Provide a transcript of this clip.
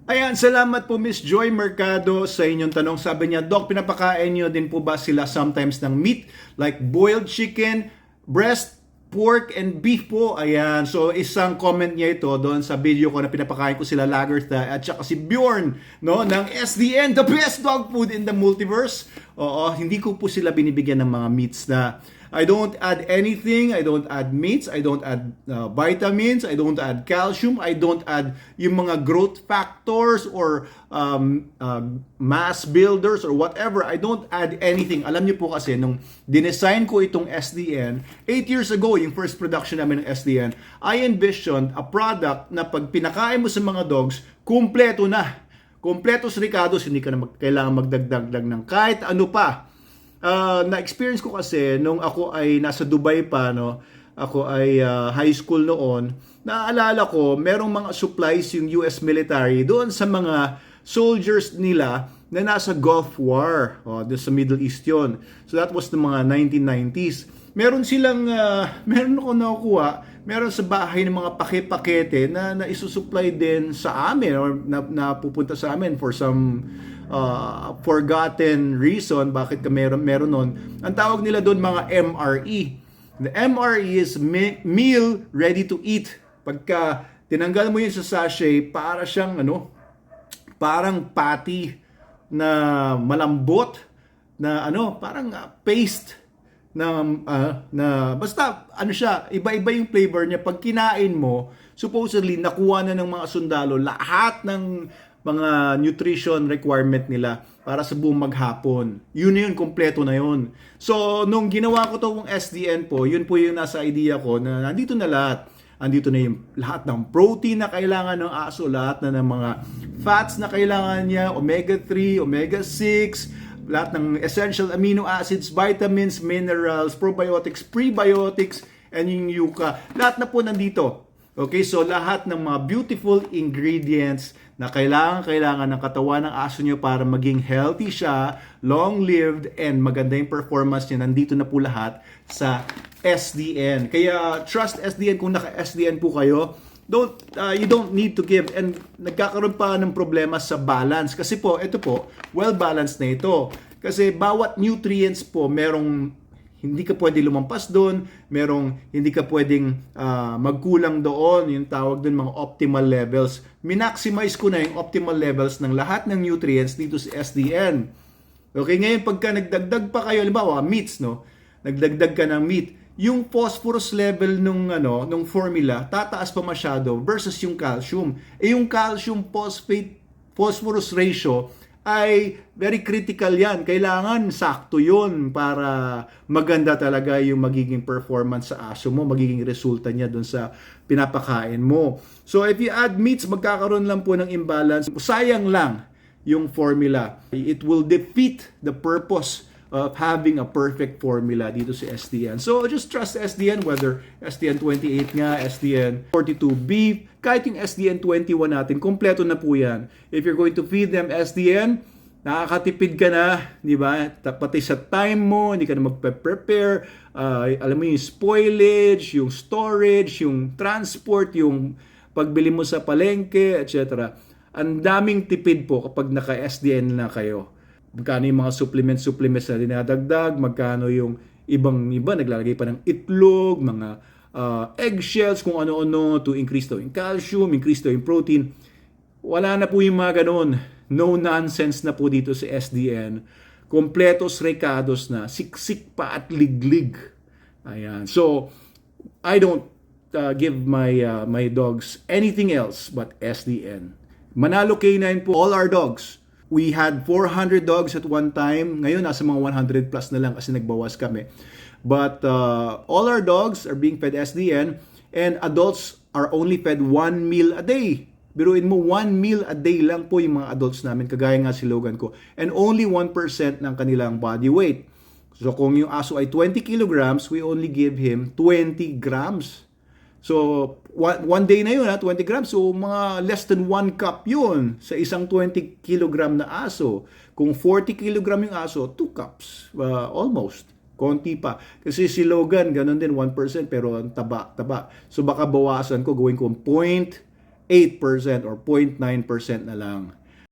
Ayan, salamat po Miss Joy Mercado sa inyong tanong. Sabi niya, Doc, pinapakain niyo din po ba sila sometimes ng meat like boiled chicken, breast, pork, and beef po? Ayan, so isang comment niya ito doon sa video ko na pinapakain ko sila Lagertha at saka si Bjorn, no, ng SDN, the best dog food in the multiverse. Oo, hindi ko po sila binibigyan ng mga meats na I don't add anything, I don't add meats, I don't add vitamins, I don't add calcium, I don't add yung mga growth factors or mass builders or whatever. I don't add anything. Alam niyo po kasi, nung dinesign ko itong SDN, 8 years ago, yung first production namin ng SDN, I envisioned a product na pag pinakain mo sa mga dogs, kumpleto na. Kompletos ricados, hindi ka na kailangan magdagdag ng kahit ano pa. Na-experience ko kasi nung ako ay nasa Dubai pa, no? Ako ay high school noon. Naaalala ko, merong mga supplies yung US military doon sa mga soldiers nila na nasa Gulf War. Doon sa Middle East yun. So that was the mga 1990s. Meron silang, meron ako nakukuha, meron sa bahay ng mga pakete na isusupply din sa amin or na pupunta sa amin for some forgotten reason bakit ka meron nun. Ang tawag nila doon mga MRE. The MRE is meal ready to eat. Pagka tinanggal mo yun sa sachet, para siyang parang patty na malambot na parang paste na basta siya, iba-iba yung flavor niya. Pag kinain mo, supposedly nakuha na ng mga sundalo lahat ng mga nutrition requirement nila para sa buong maghapon. Yun, kompleto na yun. So, nung ginawa ko itong SDN po, yun po yung nasa idea ko na nandito na lahat. Andito na yung lahat ng protein na kailangan ng aso, lahat na ng mga fats na kailangan niya, omega-3, omega-6, lahat ng essential amino acids, vitamins, minerals, probiotics, prebiotics, and yung yuca. Lahat na po nandito. Okay, so lahat ng mga beautiful ingredients na kailangan ng katawan ng aso nyo para maging healthy siya, long-lived, and maganda yung performance niya, nandito na po lahat sa SDN. Kaya trust SDN. Kung naka-SDN po kayo, you don't need to give. And nagkakaroon pa ng problema sa balance. Kasi po, ito po, well-balanced na ito. Kasi bawat nutrients po, merong hindi ka pwede lumampas doon, merong hindi ka pwedeng magkulang doon, yung tawag doon mga optimal levels. Minaximize ko na yung optimal levels ng lahat ng nutrients dito sa SDN. Okay, ngayon pagka nagdagdag pa kayo, halimbawa meats, no? Nagdagdag ka ng meat, yung phosphorus level nung formula tataas pa masyado versus yung calcium. Yung calcium phosphorus ratio ay very critical yan. Kailangan sakto yun para maganda talaga yung magiging performance sa aso mo, magiging resulta niya dun sa pinapakain mo. So if you add meats, magkakaroon lang po ng imbalance. Sayang lang yung formula. It will defeat the purpose of having a perfect formula dito sa SDN. So just trust SDN, whether SDN 28 nga, SDN 42B, kahit yung SDN 21 natin, kompleto na po yan. If you're going to feed them SDN, nakakatipid ka na, di ba? Pati sa time mo, hindi ka na magpe-prepare, alam mo yung spoilage, yung storage, yung transport, yung pagbili mo sa palengke, etc. Ang daming tipid po kapag naka-SDN na kayo. Magkano yung mga supplements na dinadagdag, magkano yung iba naglalagay pa ng itlog, mga eggshells, kung ano-ano to increase daw yung calcium, increase daw yung protein. Wala na po yung mga ganun. No nonsense na po dito sa SDN. Kompletos recados na, siksik pa at liglig. Ayan. So, I don't give my dogs anything else but SDN. Manalo K9 po, all our dogs. We had 400 dogs at one time. Ngayon, nasa mga 100 plus na lang kasi nagbawas kami. But all our dogs are being fed SDN and adults are only fed 1 meal a day. Biruin mo, 1 meal a day lang po yung mga adults namin, kagaya nga si Logan ko. And only 1% ng kanilang body weight. So kung yung aso ay 20 kilograms, we only give him 20 grams. So, one day na yun, 20 grams. So, mga less than 1 cup yun sa isang 20 kilogram na aso. Kung 40 kilogram yung aso, 2 cups. Almost. Konti pa. Kasi si Logan, ganun din, 1%, pero ang taba. So, baka bawasan ko, gawin ko 8% or 0.9% na lang.